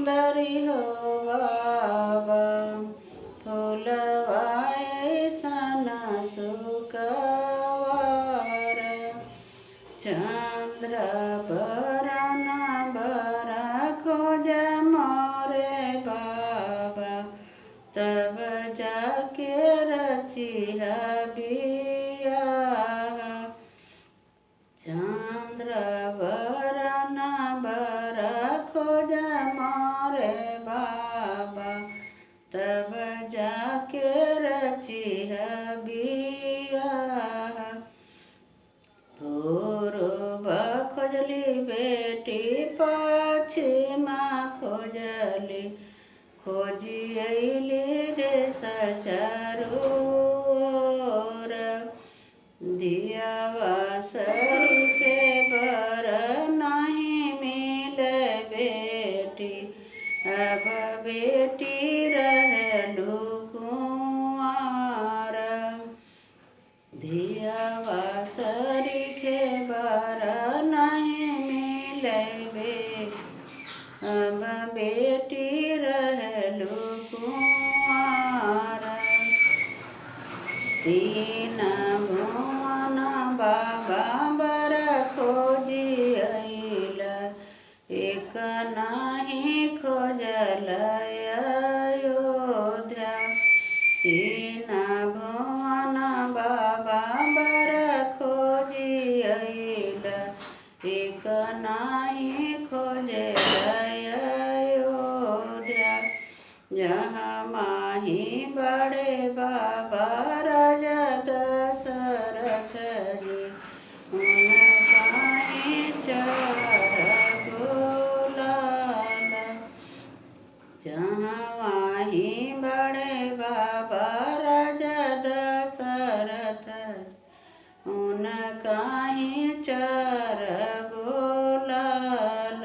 सुंदरी हो बाबा फूलवा ऐसन सुकवार चंद्र बरन बरा खोज मोरे बाबा तब जाके रचिया बिया चंद्र बरन बरा खोज मोरे बाबा तब जाके रचिया बिया पूर्व खोजली बेटी पश्चिमा खोजली खोजी अली देश चारोर दियावा सरी के बर नहीं मिले बेटी अब बेटी रहलू कुंवार दियावा सरी के बर नहीं मिले अब बेटी रहलू कुंवार तीन भुवन बाबा बर खोजी अइल एक नहीं खोजल अयोध्या तीन भुवन बाबा बर खोजी अइल एक नहीं खोजल अयोध्या जहाँ माही बड़े बाबा राजा दशरथ जी उनका ही चर गुलाल जहाँ माही बड़े बाबा राजा दशरथ उनका ही चर गुलाल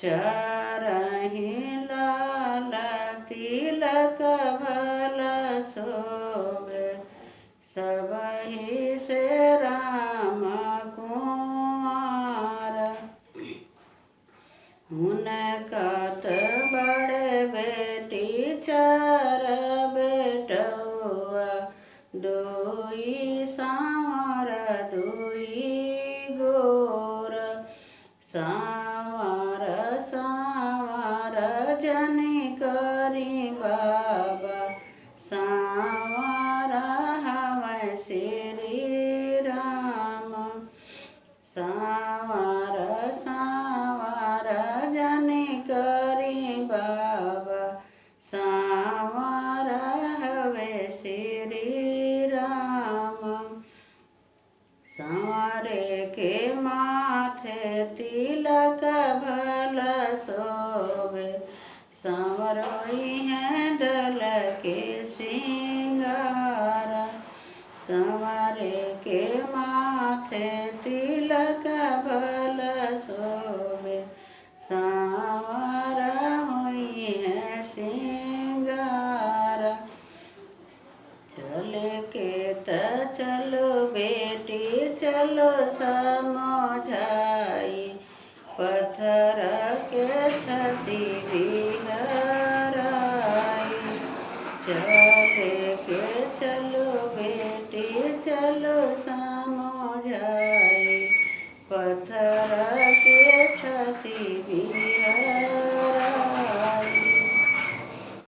चरहि लाल तिलक भल शोभे सबहि से राम कुमार हुनकत बड़े बेटी चर बेटुआ दुई सांवर दुई गोर सांवर सांवर जनी करी बाबा सांवर हवै श्री राम सांवर सांवर जनी करी बाबा सांवर हवै श्री राम सांवरे के माथे तिलक भल शोभे सांवरोई है डल के सिंगार सांवरे के माथे तिलक भल शोभे सांवर हुई है सिंगार चले के त चलो बेटी चलो समझाई पत्थर के छति बिहराई